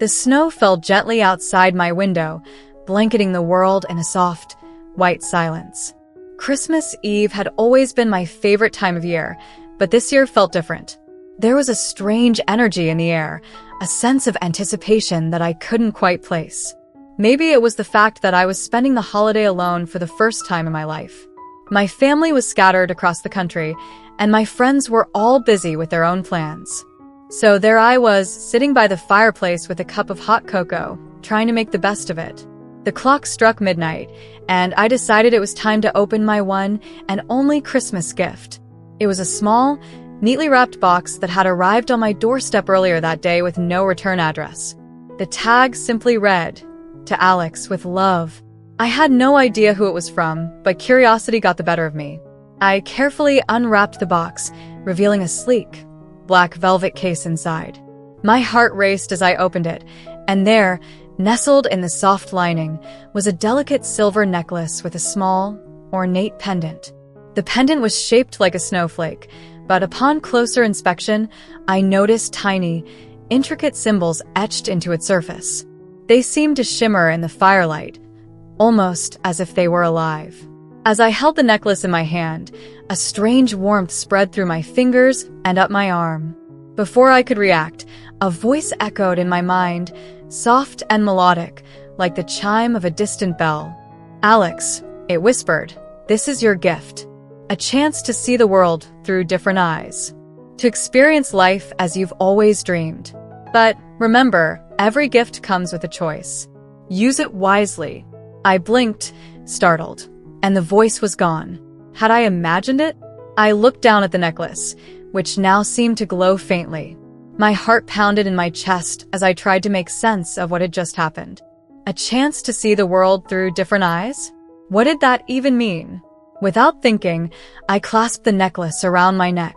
The snow fell gently outside my window, blanketing the world in a soft, white silence. Christmas Eve had always been my favorite time of year, but this year felt different. There was a strange energy in the air, a sense of anticipation that I couldn't quite place. Maybe it was the fact that I was spending the holiday alone for the first time in my life. My family was scattered across the country, and my friends were all busy with their own plans. So there I was, sitting by the fireplace with a cup of hot cocoa, trying to make the best of it. The clock struck midnight, and I decided it was time to open my one and only Christmas gift. It was a small, neatly wrapped box that had arrived on my doorstep earlier that day with no return address. The tag simply read, "To Alex with love." I had no idea who it was from, but curiosity got the better of me. I carefully unwrapped the box, revealing a sleek, black velvet case inside. My heart raced as I opened it, and there, nestled in the soft lining, was a delicate silver necklace with a small, ornate pendant. The pendant was shaped like a snowflake, but upon closer inspection, I noticed tiny, intricate symbols etched into its surface. They seemed to shimmer in the firelight, almost as if they were alive. As I held the necklace in my hand, a strange warmth spread through my fingers and up my arm. Before I could react, a voice echoed in my mind, soft and melodic, like the chime of a distant bell. "Alex," it whispered, "this is your gift. A chance to see the world through different eyes. To experience life as you've always dreamed. But remember, every gift comes with a choice. Use it wisely." I blinked, startled, and the voice was gone. Had I imagined it? I looked down at the necklace, which now seemed to glow faintly. My heart pounded in my chest as I tried to make sense of what had just happened. A chance to see the world through different eyes? What did that even mean? Without thinking, I clasped the necklace around my neck.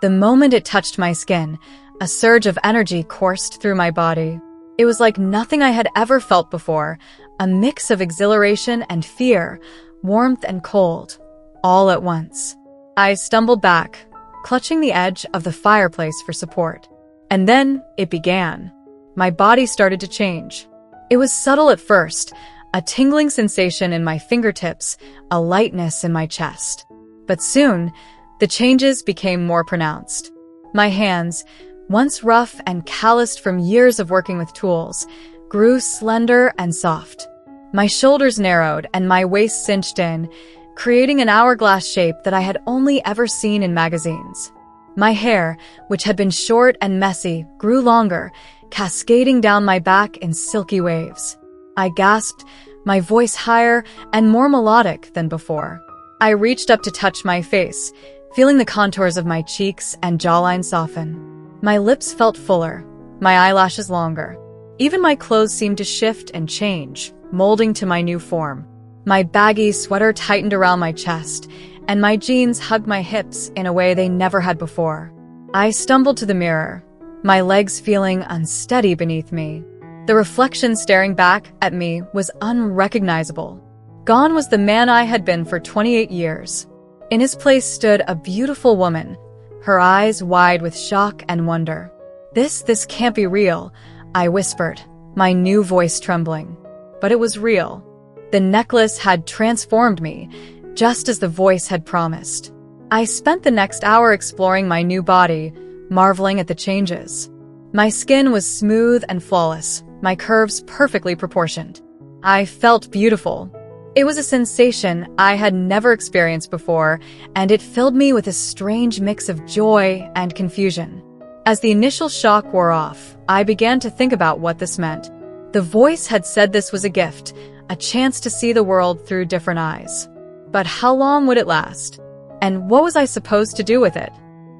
The moment it touched my skin, a surge of energy coursed through my body. It was like nothing I had ever felt before, a mix of exhilaration and fear, warmth and cold, all at once. I stumbled back, clutching the edge of the fireplace for support. And then it began. My body started to change. It was subtle at first, a tingling sensation in my fingertips, a lightness in my chest. But soon, the changes became more pronounced. My hands, once rough and calloused from years of working with tools, grew slender and soft. My shoulders narrowed and my waist cinched in, creating an hourglass shape that I had only ever seen in magazines. My hair, which had been short and messy, grew longer, cascading down my back in silky waves. I gasped, my voice higher and more melodic than before. I reached up to touch my face, feeling the contours of my cheeks and jawline soften. My lips felt fuller, my eyelashes longer. Even my clothes seemed to shift and change, molding to my new form. My baggy sweater tightened around my chest, and my jeans hugged my hips in a way they never had before. I stumbled to the mirror, my legs feeling unsteady beneath me. The reflection staring back at me was unrecognizable. Gone was the man I had been for 28 years. In his place stood a beautiful woman, her eyes wide with shock and wonder. This can't be real," I whispered, my new voice trembling. But it was real. The necklace had transformed me, just as the voice had promised. I spent the next hour exploring my new body, marveling at the changes. My skin was smooth and flawless, my curves perfectly proportioned. I felt beautiful. It was a sensation I had never experienced before, and it filled me with a strange mix of joy and confusion. As the initial shock wore off, I began to think about what this meant. The voice had said this was a gift, a chance to see the world through different eyes. But how long would it last? And what was I supposed to do with it?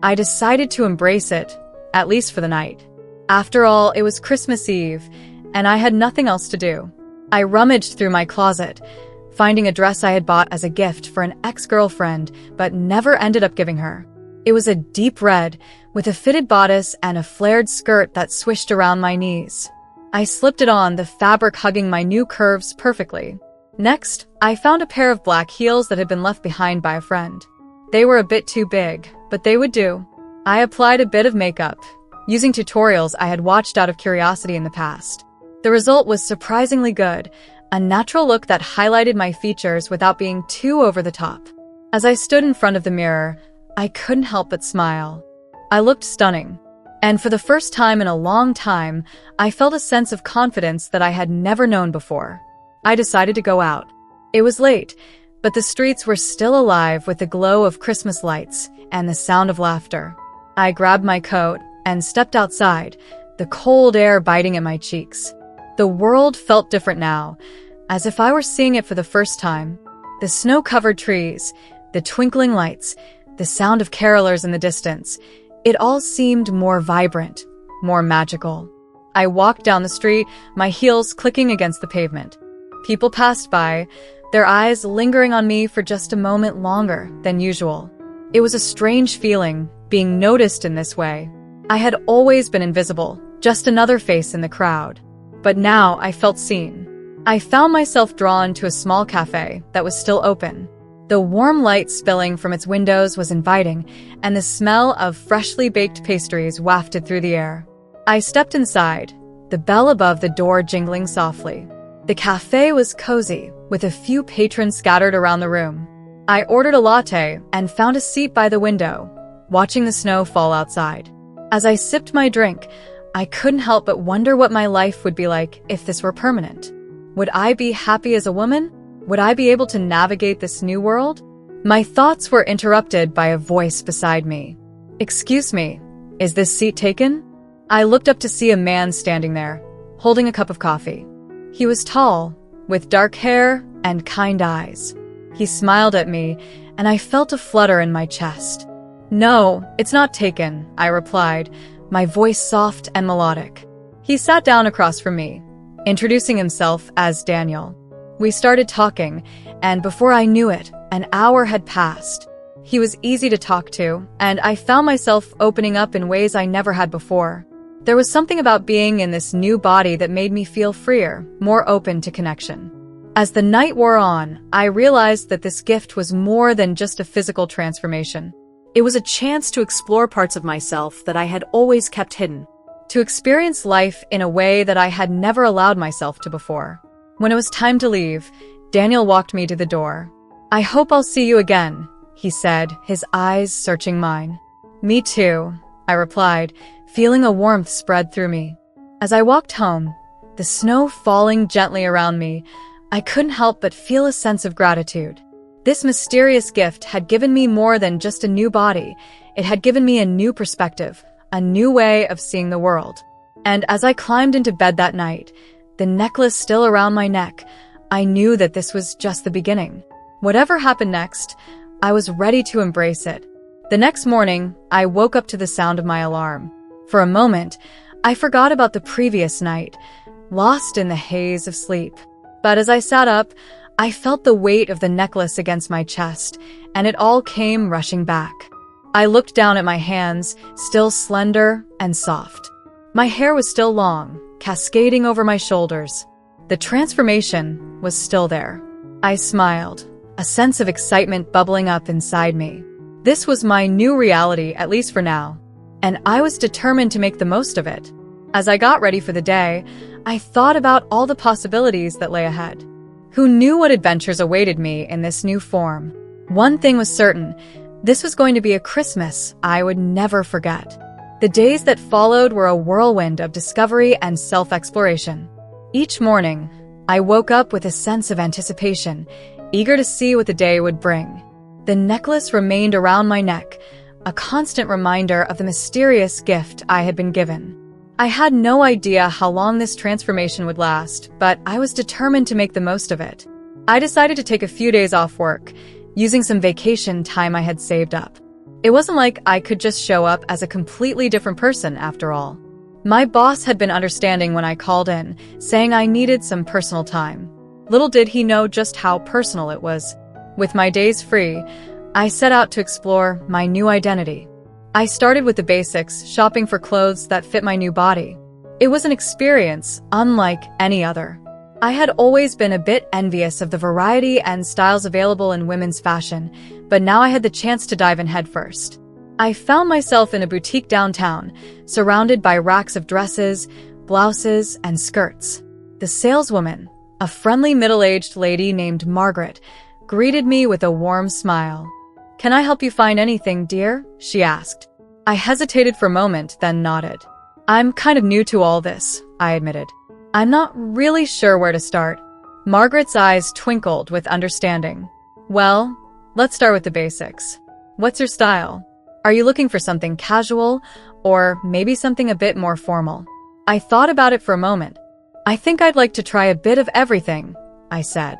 I decided to embrace it, at least for the night. After all, it was Christmas Eve, and I had nothing else to do. I rummaged through my closet, finding a dress I had bought as a gift for an ex-girlfriend, but never ended up giving her. It was a deep red, with a fitted bodice and a flared skirt that swished around my knees. I slipped it on, the fabric hugging my new curves perfectly. Next, I found a pair of black heels that had been left behind by a friend. They were a bit too big, but they would do. I applied a bit of makeup, using tutorials I had watched out of curiosity in the past. The result was surprisingly good, a natural look that highlighted my features without being too over the top. As I stood in front of the mirror, I couldn't help but smile. I looked stunning. And for the first time in a long time, I felt a sense of confidence that I had never known before. I decided to go out. It was late, but the streets were still alive with the glow of Christmas lights and the sound of laughter. I grabbed my coat and stepped outside, the cold air biting at my cheeks. The world felt different now, as if I were seeing it for the first time. The snow-covered trees, the twinkling lights, the sound of carolers in the distance, it all seemed more vibrant, more magical. I walked down the street, my heels clicking against the pavement. People passed by, their eyes lingering on me for just a moment longer than usual. It was a strange feeling, being noticed in this way. I had always been invisible, just another face in the crowd. But now I felt seen. I found myself drawn to a small cafe that was still open. The warm light spilling from its windows was inviting, and the smell of freshly baked pastries wafted through the air. I stepped inside, the bell above the door jingling softly. The cafe was cozy, with a few patrons scattered around the room. I ordered a latte and found a seat by the window, watching the snow fall outside. As I sipped my drink, I couldn't help but wonder what my life would be like if this were permanent. Would I be happy as a woman? Would I be able to navigate this new world? My thoughts were interrupted by a voice beside me. "Excuse me, is this seat taken?" I looked up to see a man standing there, holding a cup of coffee. He was tall, with dark hair and kind eyes. He smiled at me, and I felt a flutter in my chest. "No, it's not taken," I replied, my voice soft and melodic. He sat down across from me, introducing himself as Daniel. We started talking, and before I knew it, an hour had passed. He was easy to talk to, and I found myself opening up in ways I never had before. There was something about being in this new body that made me feel freer, more open to connection. As the night wore on, I realized that this gift was more than just a physical transformation. It was a chance to explore parts of myself that I had always kept hidden, to experience life in a way that I had never allowed myself to before. When it was time to leave, Daniel walked me to the door. "I hope I'll see you again," he said, his eyes searching mine. "Me too," I replied, feeling a warmth spread through me. As I walked home, the snow falling gently around me, I couldn't help but feel a sense of gratitude. This mysterious gift had given me more than just a new body. It had given me a new perspective, a new way of seeing the world. And as I climbed into bed that night, the necklace still around my neck, I knew that this was just the beginning. Whatever happened next, I was ready to embrace it. The next morning, I woke up to the sound of my alarm. For a moment, I forgot about the previous night, lost in the haze of sleep. But as I sat up, I felt the weight of the necklace against my chest, and it all came rushing back. I looked down at my hands, still slender and soft. My hair was still long, cascading over my shoulders. The transformation was still there. I smiled, a sense of excitement bubbling up inside me. This was my new reality, at least for now, and I was determined to make the most of it. As I got ready for the day, I thought about all the possibilities that lay ahead. Who knew what adventures awaited me in this new form? One thing was certain, this was going to be a Christmas I would never forget. The days that followed were a whirlwind of discovery and self-exploration. Each morning, I woke up with a sense of anticipation, eager to see what the day would bring. The necklace remained around my neck, a constant reminder of the mysterious gift I had been given. I had no idea how long this transformation would last, but I was determined to make the most of it. I decided to take a few days off work, using some vacation time I had saved up. It wasn't like I could just show up as a completely different person after all. My boss had been understanding when I called in, saying I needed some personal time. Little did he know just how personal it was. With my days free, I set out to explore my new identity. I started with the basics, shopping for clothes that fit my new body. It was an experience unlike any other. I had always been a bit envious of the variety and styles available in women's fashion, but now I had the chance to dive in headfirst. I found myself in a boutique downtown, surrounded by racks of dresses, blouses, and skirts. The saleswoman, a friendly middle-aged lady named Margaret, greeted me with a warm smile. "Can I help you find anything, dear?" she asked. I hesitated for a moment, then nodded. "I'm kind of new to all this," I admitted. "I'm not really sure where to start." Margaret's eyes twinkled with understanding. "Well, let's start with the basics. What's your style? Are you looking for something casual, or maybe something a bit more formal?" I thought about it for a moment. "I think I'd like to try a bit of everything," I said.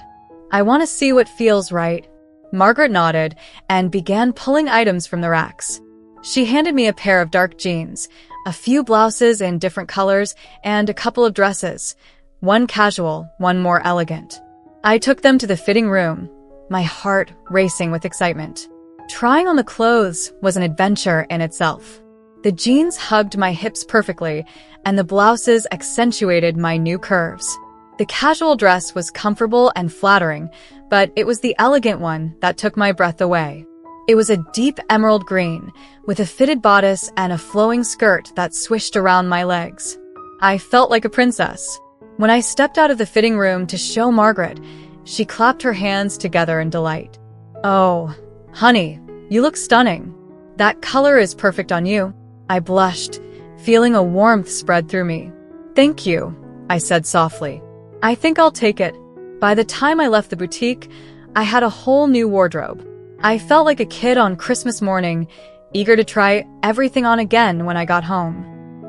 "I want to see what feels right." Margaret nodded and began pulling items from the racks. She handed me a pair of dark jeans, a few blouses in different colors, and a couple of dresses, one casual, one more elegant. I took them to the fitting room, my heart racing with excitement. Trying on the clothes was an adventure in itself. The jeans hugged my hips perfectly, and the blouses accentuated my new curves. The casual dress was comfortable and flattering, but it was the elegant one that took my breath away. It was a deep emerald green, with a fitted bodice and a flowing skirt that swished around my legs. I felt like a princess. When I stepped out of the fitting room to show Margaret, she clapped her hands together in delight. "Oh, honey, you look stunning. That color is perfect on you." I blushed, feeling a warmth spread through me. "Thank you," I said softly. "I think I'll take it." By the time I left the boutique, I had a whole new wardrobe. I felt like a kid on Christmas morning, eager to try everything on again when I got home.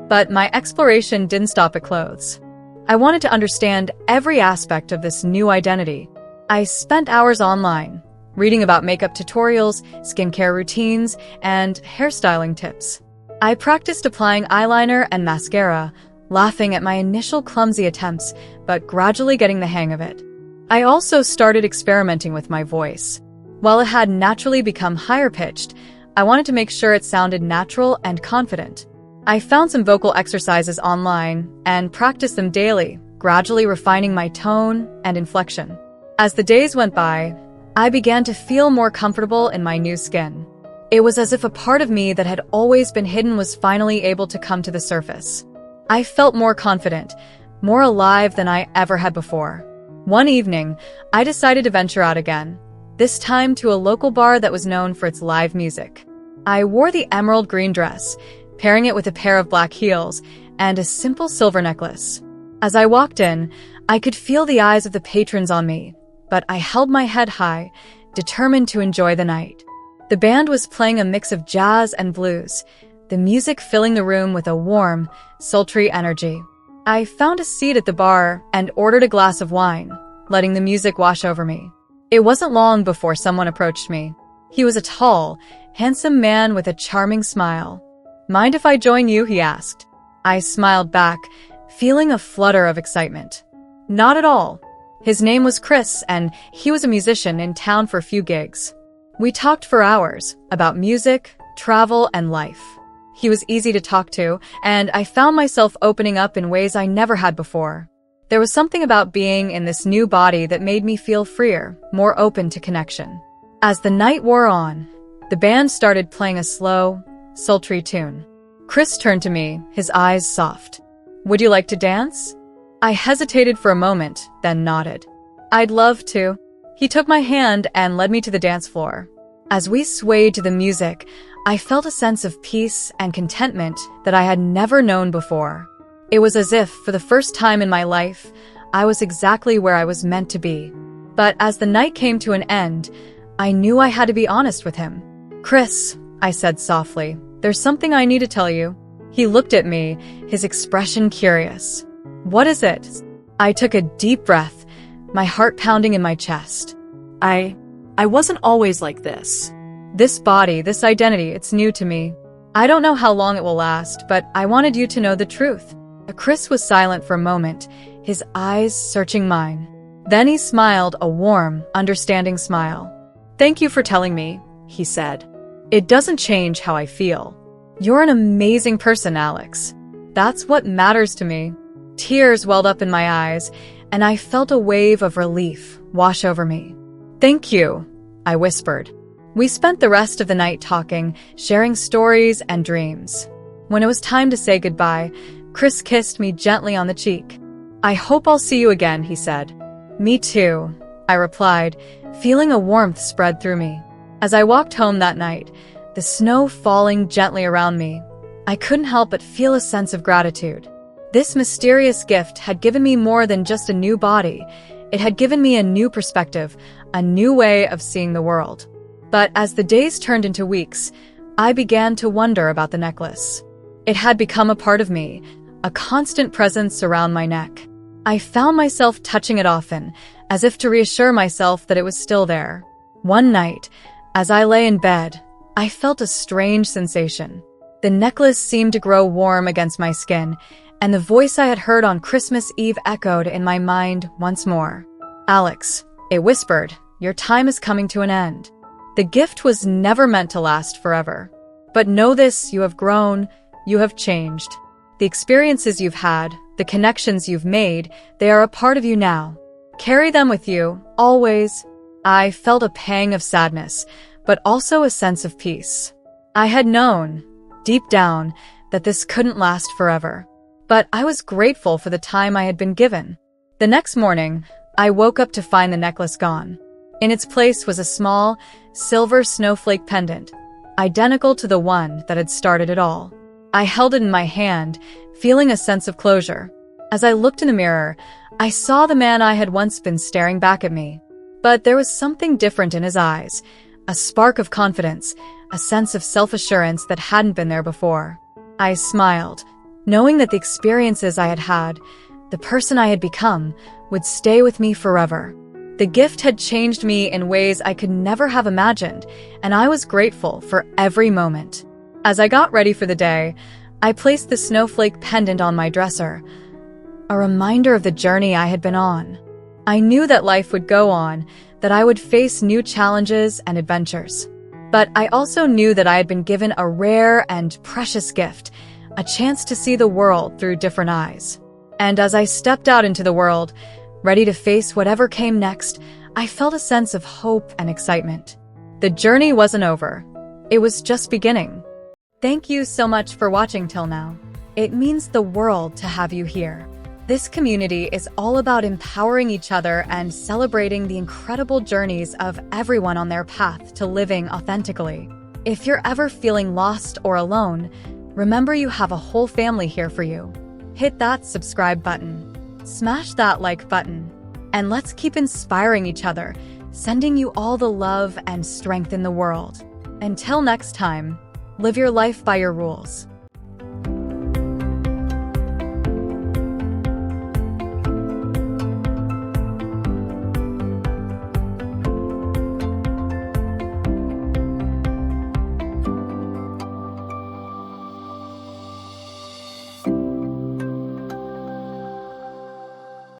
But my exploration didn't stop at clothes. I wanted to understand every aspect of this new identity. I spent hours online, reading about makeup tutorials, skincare routines, and hairstyling tips. I practiced applying eyeliner and mascara, laughing at my initial clumsy attempts, but gradually getting the hang of it. I also started experimenting with my voice. While it had naturally become higher-pitched, I wanted to make sure it sounded natural and confident. I found some vocal exercises online and practiced them daily, gradually refining my tone and inflection. As the days went by, I began to feel more comfortable in my new skin. It was as if a part of me that had always been hidden was finally able to come to the surface. I felt more confident, more alive than I ever had before. One evening, I decided to venture out again, this time to a local bar that was known for its live music. I wore the emerald green dress, pairing it with a pair of black heels and a simple silver necklace. As I walked in, I could feel the eyes of the patrons on me, but I held my head high, determined to enjoy the night. The band was playing a mix of jazz and blues, the music filling the room with a warm, sultry energy. I found a seat at the bar and ordered a glass of wine, letting the music wash over me. It wasn't long before someone approached me. He was a tall, handsome man with a charming smile. "Mind if I join you?" he asked. I smiled back, feeling a flutter of excitement. "Not at all." His name was Chris, and he was a musician in town for a few gigs. We talked for hours about music, travel, and life. He was easy to talk to, and I found myself opening up in ways I never had before. There was something about being in this new body that made me feel freer, more open to connection. As the night wore on, the band started playing a slow, sultry tune. Chris turned to me, his eyes soft. "Would you like to dance?" I hesitated for a moment, then nodded. "I'd love to." He took my hand and led me to the dance floor. As we swayed to the music, I felt a sense of peace and contentment that I had never known before. It was as if, for the first time in my life, I was exactly where I was meant to be. But as the night came to an end, I knew I had to be honest with him. "Chris," I said softly, "there's something I need to tell you." He looked at me, his expression curious. "What is it?" I took a deep breath, my heart pounding in my chest. I wasn't always like this. This body, this identity, it's new to me. I don't know how long it will last, but I wanted you to know the truth." Chris was silent for a moment, his eyes searching mine. Then he smiled, a warm, understanding smile. "Thank you for telling me," he said. "It doesn't change how I feel. You're an amazing person, Alex. That's what matters to me." Tears welled up in my eyes, and I felt a wave of relief wash over me. "Thank you," I whispered. We spent the rest of the night talking, sharing stories and dreams. When it was time to say goodbye, Chris kissed me gently on the cheek. "I hope I'll see you again," he said. "Me too," I replied, feeling a warmth spread through me. As I walked home that night, the snow falling gently around me, I couldn't help but feel a sense of gratitude. This mysterious gift had given me more than just a new body. It had given me a new perspective, a new way of seeing the world. But as the days turned into weeks, I began to wonder about the necklace. It had become a part of me, a constant presence around my neck. I found myself touching it often, as if to reassure myself that it was still there. One night, as I lay in bed, I felt a strange sensation. The necklace seemed to grow warm against my skin, and the voice I had heard on Christmas Eve echoed in my mind once more. "Alex," it whispered, "your time is coming to an end." The gift was never meant to last forever. But know this, you have grown, you have changed. The experiences you've had, the connections you've made, they are a part of you now. Carry them with you, always. I felt a pang of sadness, but also a sense of peace. I had known, deep down, that this couldn't last forever. But I was grateful for the time I had been given. The next morning, I woke up to find the necklace gone. In its place was a small, silver snowflake pendant, identical to the one that had started it all. I held it in my hand, feeling a sense of closure. As I looked in the mirror, I saw the man I had once been staring back at me. But there was something different in his eyes, a spark of confidence, a sense of self-assurance that hadn't been there before. I smiled, knowing that the experiences I had had, the person I had become, would stay with me forever. The gift had changed me in ways I could never have imagined, and I was grateful for every moment. As I got ready for the day, I placed the snowflake pendant on my dresser, a reminder of the journey I had been on. I knew that life would go on, that I would face new challenges and adventures. But I also knew that I had been given a rare and precious gift, a chance to see the world through different eyes. And as I stepped out into the world, ready to face whatever came next, I felt a sense of hope and excitement. The journey wasn't over. It was just beginning. Thank you so much for watching till now. It means the world to have you here. This community is all about empowering each other and celebrating the incredible journeys of everyone on their path to living authentically. If you're ever feeling lost or alone, remember you have a whole family here for you. Hit that subscribe button. Smash that like button. And let's keep inspiring each other, sending you all the love and strength in the world. Until next time, live your life by your rules.